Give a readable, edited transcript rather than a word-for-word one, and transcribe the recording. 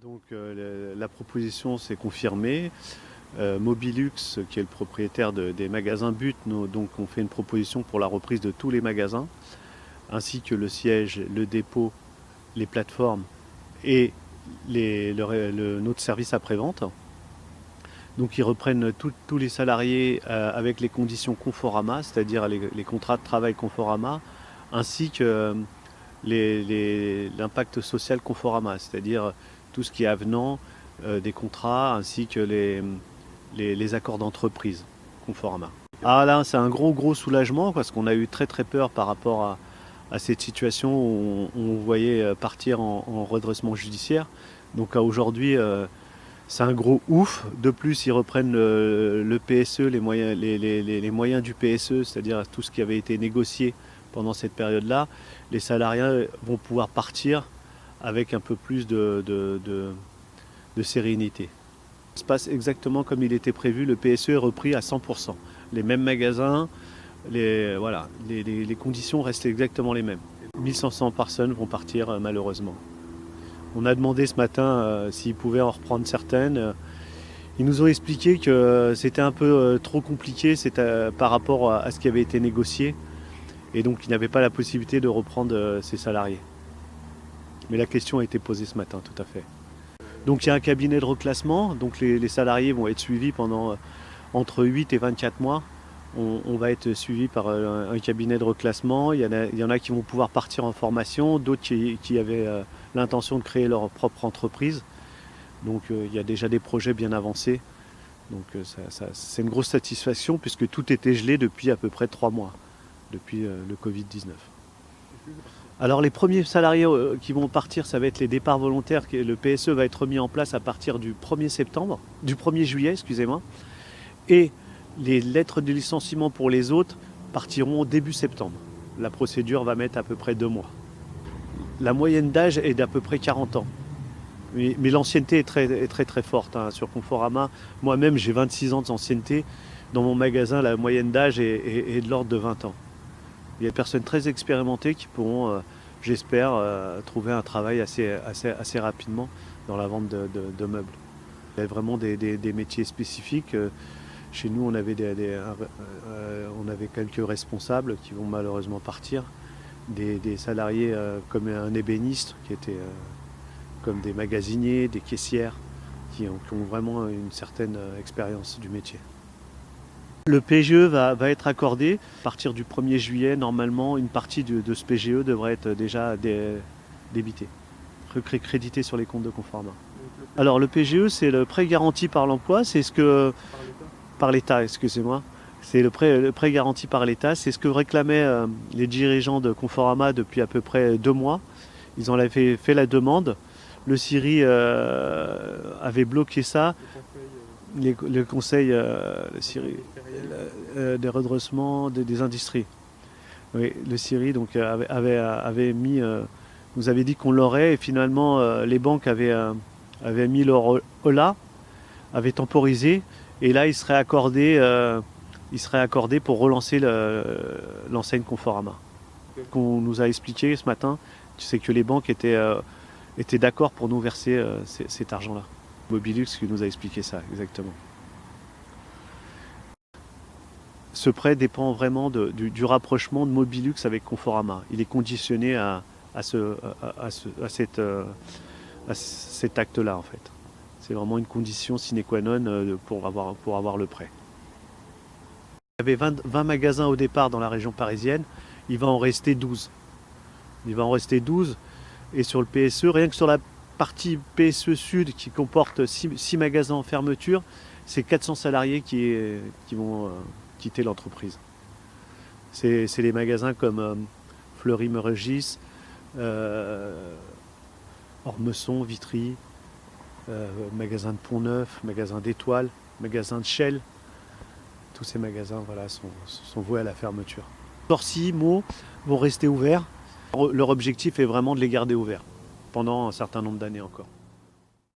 Donc la proposition s'est confirmée. Mobilux, qui est le propriétaire des magasins But, donc on fait une proposition pour la reprise de tous les magasins, ainsi que le siège, le dépôt, les plateformes et notre service après-vente. Donc ils reprennent tous les salariés avec les conditions Conforama, c'est-à-dire les contrats de travail Conforama, ainsi que l'impact social Conforama, c'est-à-dire tout ce qui est avenant des contrats, ainsi que les accords d'entreprise Conforama. Ah là, c'est un gros soulagement parce qu'on a eu très peur par rapport à cette situation où on voyait partir en redressement judiciaire. Donc aujourd'hui, c'est un gros ouf. De plus, ils reprennent le PSE, les moyens du PSE, c'est-à-dire tout ce qui avait été négocié pendant cette période-là. Les salariés vont pouvoir partir avec un peu plus de sérénité. Ça se passe exactement comme il était prévu. Le PSE est repris à 100%. Les mêmes magasins, les conditions restent exactement les mêmes. 1500 personnes vont partir malheureusement. On a demandé ce matin s'ils pouvaient en reprendre certaines. Ils nous ont expliqué que c'était un peu trop compliqué par rapport à ce qui avait été négocié. Et donc ils n'avaient pas la possibilité de reprendre ces salariés. Mais la question a été posée ce matin, tout à fait. Donc il y a un cabinet de reclassement, donc les salariés vont être suivis pendant entre 8 et 24 mois. On va être suivis par un cabinet de reclassement. Il y en a qui vont pouvoir partir en formation, d'autres qui avaient l'intention de créer leur propre entreprise. Donc il y a déjà des projets bien avancés. Donc c'est une grosse satisfaction puisque tout était gelé depuis à peu près 3 mois, depuis le Covid-19. Alors les premiers salariés qui vont partir, ça va être les départs volontaires. Le PSE va être mis en place à partir du 1er juillet, excusez-moi. Et les lettres de licenciement pour les autres partiront début septembre. La procédure va mettre à peu près 2 mois. La moyenne d'âge est d'à peu près 40 ans. Mais l'ancienneté est très forte sur Conforama. Moi-même, j'ai 26 ans d'ancienneté. Dans mon magasin, la moyenne d'âge est de l'ordre de 20 ans. Il y a des personnes très expérimentées qui pourront, j'espère, trouver un travail assez rapidement dans la vente de meubles. Il y a vraiment des métiers spécifiques. Chez nous, on avait quelques responsables qui vont malheureusement partir. Des salariés comme un ébéniste, qui étaient comme des magasiniers, des caissières, qui ont vraiment une certaine expérience du métier. Le PGE va être accordé. À partir du 1er juillet, normalement, une partie de ce PGE devrait être déjà débitée, crédité sur les comptes de Conforama. Alors le PGE, c'est le prêt garanti par l'emploi, c'est ce que... Par l'État, excusez-moi. C'est le prêt garanti par l'État. C'est ce que réclamaient les dirigeants de Conforama depuis à peu près 2 mois. Ils en avaient fait la demande. Le CIRI avait bloqué ça. Le conseil des redressements des industries. Oui, le CIRI donc, avait mis, nous avait dit qu'on l'aurait, et finalement les banques avaient mis leur holà, avaient temporisé, et là il serait accordé pour relancer l'enseigne Conforama. Ce qu'on nous a expliqué ce matin, c'est que les banques étaient d'accord pour nous verser cet argent-là. Mobilux qui nous a expliqué ça, exactement. Ce prêt dépend vraiment du rapprochement de Mobilux avec Conforama. Il est conditionné à cet acte-là, en fait. C'est vraiment une condition sine qua non pour avoir le prêt. Il y avait 20 magasins au départ dans la région parisienne, il va en rester 12. Il va en rester 12, et sur le PSE, rien que sur la partie PSE Sud qui comporte 6 magasins en fermeture, c'est 400 salariés qui vont quitter l'entreprise. C'est les magasins comme Fleury-Mérogis, Ormesson, Vitry, magasin de Pont-Neuf, magasin d'Étoile, magasin de Shell. Tous ces magasins sont voués à la fermeture. Torcy, Meaux vont rester ouverts. Leur objectif est vraiment de les garder ouverts pendant un certain nombre d'années encore.